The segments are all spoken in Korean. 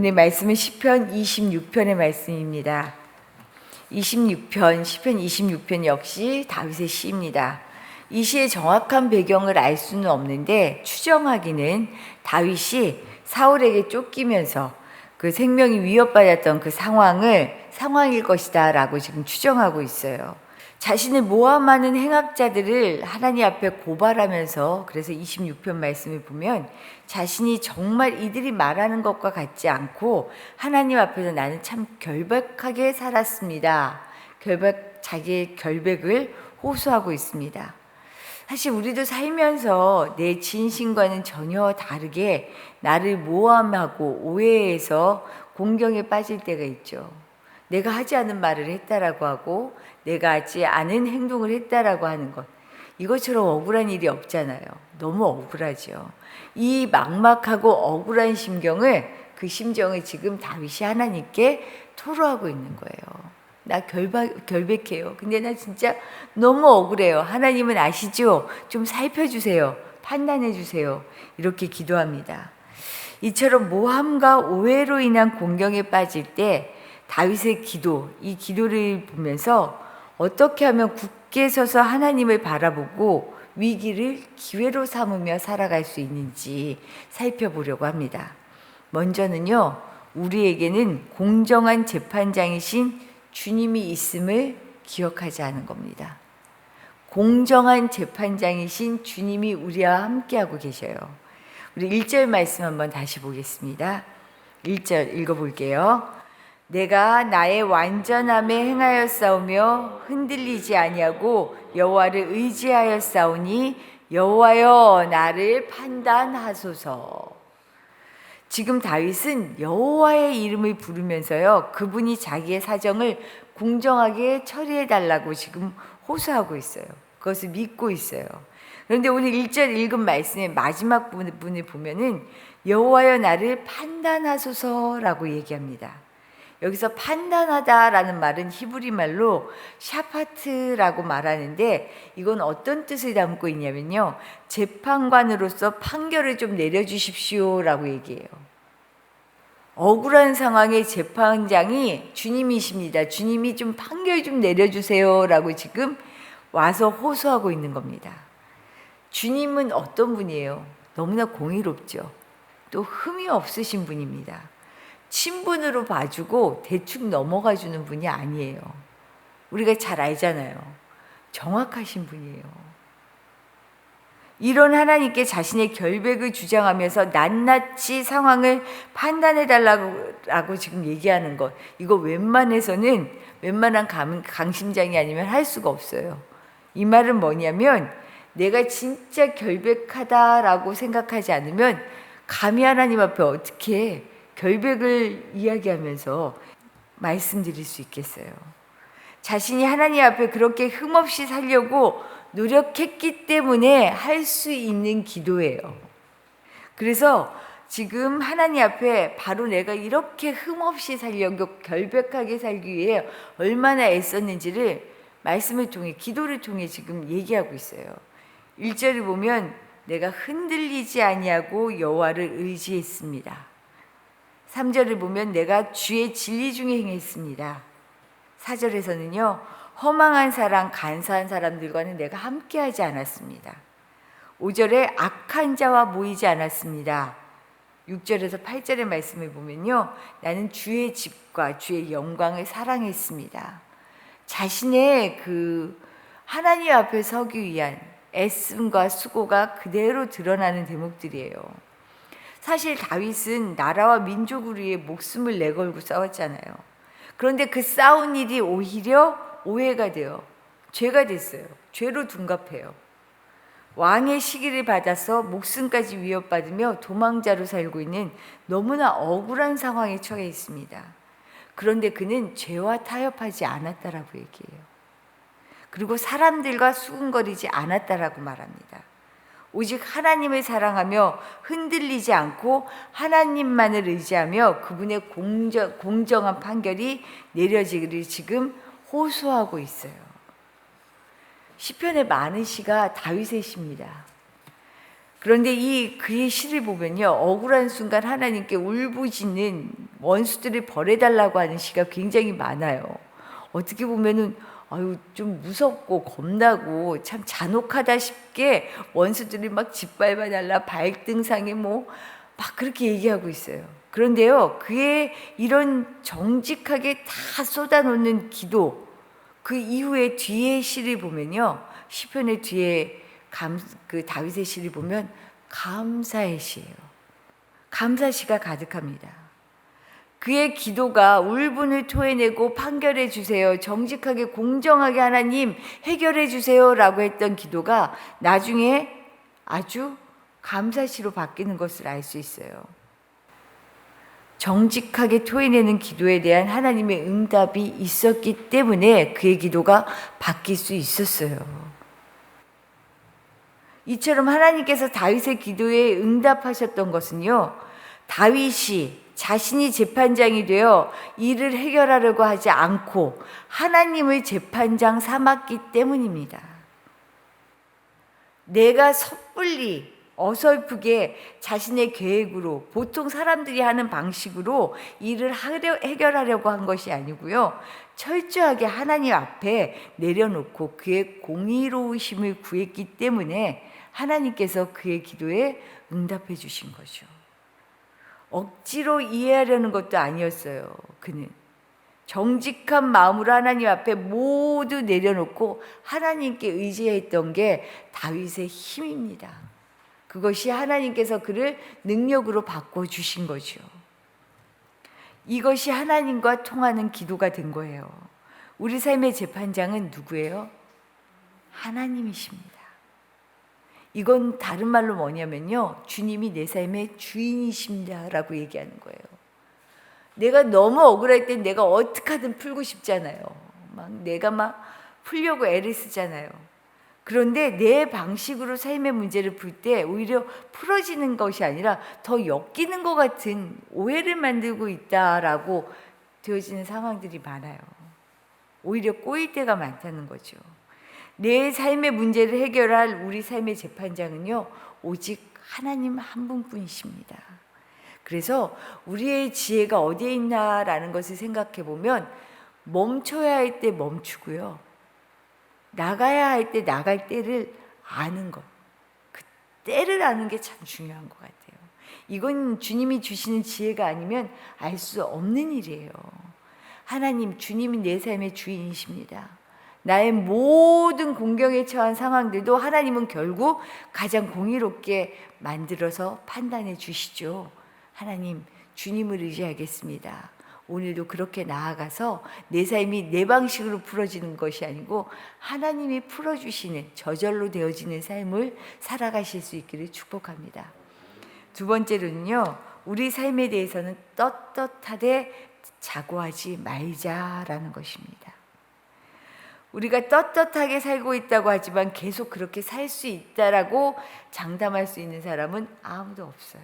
오늘 말씀은 시편 26편의 말씀입니다. 시편 26편 역시 다윗의 시입니다. 이 시의 정확한 배경을 알 수는 없는데 추정하기는 다윗이 사울에게 쫓기면서 그 생명이 위협받았던 그 상황일 것이다 라고 지금 추정하고 있어요. 자신을 모함하는 행악자들을 하나님 앞에 고발하면서, 그래서 26편 말씀을 보면 자신이 정말 이들이 말하는 것과 같지 않고 하나님 앞에서 나는 참 결백하게 살았습니다. 자기의 결백을 호소하고 있습니다. 사실 우리도 살면서 내 진심과는 전혀 다르게 나를 모함하고 오해해서 공경에 빠질 때가 있죠. 내가 하지 않은 말을 했다라고 하고 내가 하지 않은 행동을 했다라고 하는 것, 이것처럼 억울한 일이 없잖아요. 너무 억울하죠. 이 막막하고 억울한 그 심정을 지금 다윗이 하나님께 토로하고 있는 거예요. 나 결백해요. 근데 나 진짜 너무 억울해요. 하나님은 아시죠? 좀 살펴주세요. 판단해 주세요. 이렇게 기도합니다. 이처럼 모함과 오해로 인한 공경에 빠질 때 다윗의 이 기도를 보면서 어떻게 하면 굳게 서서 하나님을 바라보고 위기를 기회로 삼으며 살아갈 수 있는지 살펴보려고 합니다. 먼저는요, 우리에게는 공정한 재판장이신 주님이 있음을 기억하지 않은 겁니다. 공정한 재판장이신 주님이 우리와 함께하고 계셔요. 우리 1절 말씀 한번 다시 보겠습니다. 1절 읽어볼게요. 내가 나의 완전함에 행하였사오며 흔들리지 아니하고 여호와를 의지하였사오니 여호와여 나를 판단하소서. 지금 다윗은 여호와의 이름을 부르면서요, 그분이 자기의 사정을 공정하게 처리해 달라고 지금 호소하고 있어요. 그것을 믿고 있어요. 그런데 오늘 1절 읽은 말씀의 마지막 부분을 보면은 여호와여 나를 판단하소서라고 얘기합니다. 여기서 판단하다라는 말은 히브리 말로 샤파트라고 말하는데, 이건 어떤 뜻을 담고 있냐면요, 재판관으로서 판결을 좀 내려주십시오라고 얘기해요. 억울한 상황의 재판장이 주님이십니다. 주님이 좀 판결 좀 내려주세요라고 지금 와서 호소하고 있는 겁니다. 주님은 어떤 분이에요? 너무나 공의롭죠. 또 흠이 없으신 분입니다. 친분으로 봐주고 대충 넘어가 주는 분이 아니에요. 우리가 잘 알잖아요. 정확하신 분이에요. 이런 하나님께 자신의 결백을 주장하면서 낱낱이 상황을 판단해 달라고 지금 얘기하는 것, 이거 웬만한 강심장이 아니면 할 수가 없어요. 이 말은 뭐냐면, 내가 진짜 결백하다라고 생각하지 않으면 감히 하나님 앞에 어떻게 결백을 이야기하면서 말씀드릴 수 있겠어요. 자신이 하나님 앞에 그렇게 흠없이 살려고 노력했기 때문에 할 수 있는 기도예요. 그래서 지금 하나님 앞에 바로 내가 이렇게 흠없이 살려고, 결백하게 살기 위해 얼마나 애썼는지를 말씀을 통해, 기도를 통해 지금 얘기하고 있어요. 1절을 보면 내가 흔들리지 아니하고 여호와를 의지했습니다. 3절을 보면 내가 주의 진리 중에 행했습니다. 4절에서는요, 허망한 사람, 간사한 사람들과는 내가 함께하지 않았습니다. 5절에 악한 자와 모이지 않았습니다. 6절에서 8절의 말씀을 보면요, 나는 주의 집과 주의 영광을 사랑했습니다. 자신의 하나님 앞에 서기 위한 애씀과 수고가 그대로 드러나는 대목들이에요. 사실 다윗은 나라와 민족을 위해 목숨을 내걸고 싸웠잖아요. 그런데 그 싸운 일이 오히려 오해가 되어 죄가 됐어요. 죄로 둔갑해요. 왕의 시기를 받아서 목숨까지 위협받으며 도망자로 살고 있는 너무나 억울한 상황에 처해 있습니다. 그런데 그는 죄와 타협하지 않았다라고 얘기해요. 그리고 사람들과 수군거리지 않았다라고 말합니다. 오직 하나님을 사랑하며 흔들리지 않고 하나님만을 의지하며 그분의 공정한 판결이 내려지기를 지금 호소하고 있어요. 시편의 많은 시가 다윗의 시입니다. 그런데 이 그의 시를 보면요, 억울한 순간 하나님께 울부짖는 원수들을 벌해달라고 하는 시가 굉장히 많아요. 어떻게 보면은 좀 무섭고 겁나고 참 잔혹하다 싶게 원수들이 막 짓밟아달라, 발등상에 뭐 막 그렇게 얘기하고 있어요. 그런데요, 그의 이런 정직하게 다 쏟아놓는 기도, 그 이후에 뒤에 시를 보면요, 시편의 뒤에 그 다윗의 시를 보면 감사의 시예요. 감사시가 가득합니다. 그의 기도가 울분을 토해내고 판결해 주세요, 정직하게 공정하게 하나님 해결해 주세요 라고 했던 기도가 나중에 아주 감사시로 바뀌는 것을 알 수 있어요. 정직하게 토해내는 기도에 대한 하나님의 응답이 있었기 때문에 그의 기도가 바뀔 수 있었어요. 이처럼 하나님께서 다윗의 기도에 응답하셨던 것은요, 다윗이 자신이 재판장이 되어 일을 해결하려고 하지 않고 하나님을 재판장 삼았기 때문입니다. 내가 섣불리 어설프게 자신의 계획으로, 보통 사람들이 하는 방식으로 일을 해결하려고 한 것이 아니고요, 철저하게 하나님 앞에 내려놓고 그의 공의로우심을 구했기 때문에 하나님께서 그의 기도에 응답해 주신 거죠. 억지로 이해하려는 것도 아니었어요. 그는 정직한 마음으로 하나님 앞에 모두 내려놓고 하나님께 의지했던 게 다윗의 힘입니다. 그것이 하나님께서 그를 능력으로 바꿔주신 거죠. 이것이 하나님과 통하는 기도가 된 거예요. 우리 삶의 재판장은 누구예요? 하나님이십니다. 이건 다른 말로 뭐냐면요, 주님이 내 삶의 주인이십니다 라고 얘기하는 거예요. 내가 너무 억울할 땐 내가 어떻게 하든 풀고 싶잖아요. 내가 풀려고 애를 쓰잖아요. 그런데 내 방식으로 삶의 문제를 풀 때 오히려 풀어지는 것이 아니라 더 엮이는 것 같은 오해를 만들고 있다라고 되어지는 상황들이 많아요. 오히려 꼬일 때가 많다는 거죠. 내 삶의 문제를 해결할 우리 삶의 재판장은요, 오직 하나님 한 분뿐이십니다. 그래서 우리의 지혜가 어디에 있나라는 것을 생각해 보면, 멈춰야 할 때 멈추고요, 나가야 할 때 나갈 때를 아는 것, 그 때를 아는 게 참 중요한 것 같아요. 이건 주님이 주시는 지혜가 아니면 알 수 없는 일이에요. 하나님, 주님이 내 삶의 주인이십니다. 나의 모든 공경에 처한 상황들도 하나님은 결국 가장 공의롭게 만들어서 판단해 주시죠. 하나님, 주님을 의지하겠습니다. 오늘도 그렇게 나아가서 내 삶이 내 방식으로 풀어지는 것이 아니고 하나님이 풀어주시는, 저절로 되어지는 삶을 살아가실 수 있기를 축복합니다. 두 번째로는요, 우리 삶에 대해서는 떳떳하되 자고하지 말자라는 것입니다. 우리가 떳떳하게 살고 있다고 하지만 계속 그렇게 살 수 있다라고 장담할 수 있는 사람은 아무도 없어요.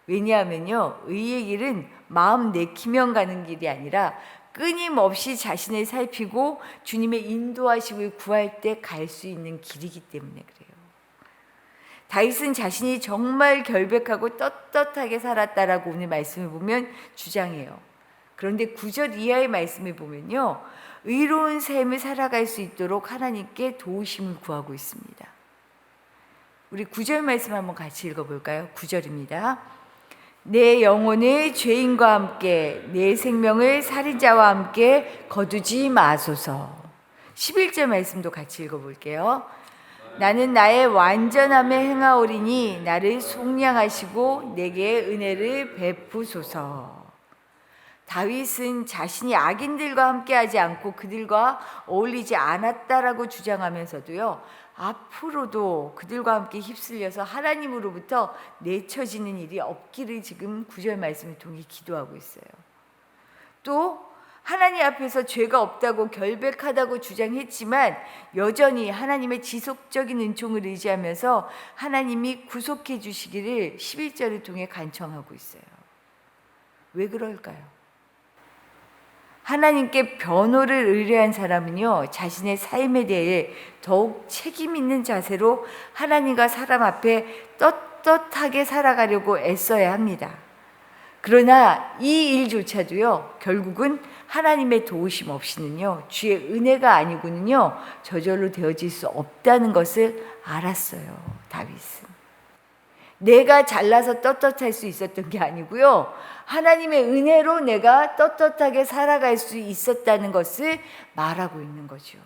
왜냐하면요, 의의 길은 마음 내키면 가는 길이 아니라 끊임없이 자신을 살피고 주님의 인도하심을 구할 때 갈 수 있는 길이기 때문에 그래요. 다윗은 자신이 정말 결백하고 떳떳하게 살았다라고 오늘 말씀을 보면 주장해요. 그런데 9절 이하의 말씀을 보면요, 의로운 삶을 살아갈 수 있도록 하나님께 도우심을 구하고 있습니다. 우리 9절 말씀 한번 같이 읽어볼까요? 9절입니다. 내 영혼을 죄인과 함께 내 생명을 살인자와 함께 거두지 마소서. 11절 말씀도 같이 읽어볼게요. 나는 나의 완전함에 행하오리니 나를 속량하시고 내게 은혜를 베푸소서. 다윗은 자신이 악인들과 함께하지 않고 그들과 어울리지 않았다라고 주장하면서도요, 앞으로도 그들과 함께 휩쓸려서 하나님으로부터 내쳐지는 일이 없기를 지금 9절 말씀을 통해 기도하고 있어요. 또 하나님 앞에서 죄가 없다고 결백하다고 주장했지만 여전히 하나님의 지속적인 은총을 의지하면서 하나님이 구속해 주시기를 11절을 통해 간청하고 있어요. 왜 그럴까요? 하나님께 변호를 의뢰한 사람은요, 자신의 삶에 대해 더욱 책임 있는 자세로 하나님과 사람 앞에 떳떳하게 살아가려고 애써야 합니다. 그러나 이 일조차도요, 결국은 하나님의 도우심 없이는요, 주의 은혜가 아니고는요, 저절로 되어질 수 없다는 것을 알았어요, 다윗은. 내가 잘나서 떳떳할 수 있었던 게 아니고요, 하나님의 은혜로 내가 떳떳하게 살아갈 수 있었다는 것을 말하고 있는 거죠.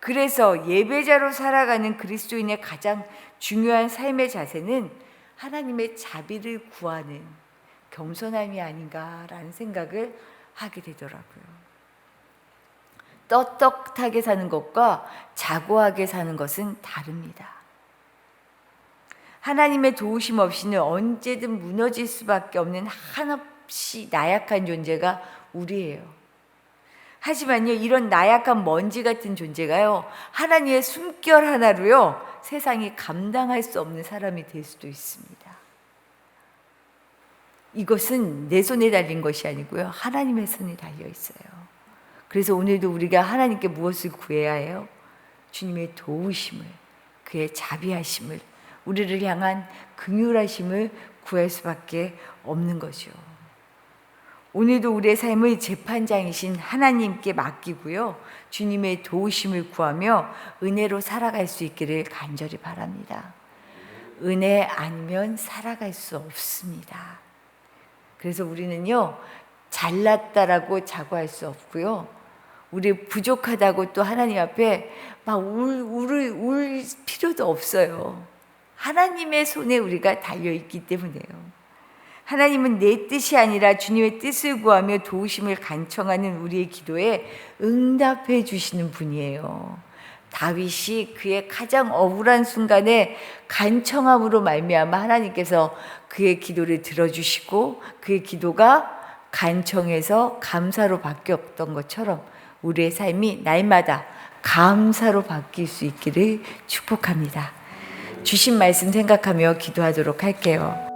그래서 예배자로 살아가는 그리스도인의 가장 중요한 삶의 자세는 하나님의 자비를 구하는 겸손함이 아닌가라는 생각을 하게 되더라고요. 떳떳하게 사는 것과 자고하게 사는 것은 다릅니다. 하나님의 도우심 없이는 언제든 무너질 수밖에 없는 한없이 나약한 존재가 우리예요. 하지만요, 이런 나약한 먼지 같은 존재가요, 하나님의 숨결 하나로요, 세상이 감당할 수 없는 사람이 될 수도 있습니다. 이것은 내 손에 달린 것이 아니고요, 하나님의 손에 달려 있어요. 그래서 오늘도 우리가 하나님께 무엇을 구해야 해요? 주님의 도우심을, 그의 자비하심을, 우리를 향한 긍휼하심을 구할 수밖에 없는 거죠. 오늘도 우리의 삶을 재판장이신 하나님께 맡기고요, 주님의 도우심을 구하며 은혜로 살아갈 수 있기를 간절히 바랍니다. 은혜 아니면 살아갈 수 없습니다. 그래서 우리는요, 잘났다라고 자고할 수 없고요, 우리 부족하다고 또 하나님 앞에 막 울 필요도 없어요. 하나님의 손에 우리가 달려있기 때문에요. 하나님은 내 뜻이 아니라 주님의 뜻을 구하며 도우심을 간청하는 우리의 기도에 응답해 주시는 분이에요. 다윗이 그의 가장 억울한 순간에 간청함으로 말미암아 하나님께서 그의 기도를 들어주시고 그의 기도가 간청해서 감사로 바뀌었던 것처럼 우리의 삶이 날마다 감사로 바뀔 수 있기를 축복합니다. 주신 말씀 생각하며 기도하도록 할게요.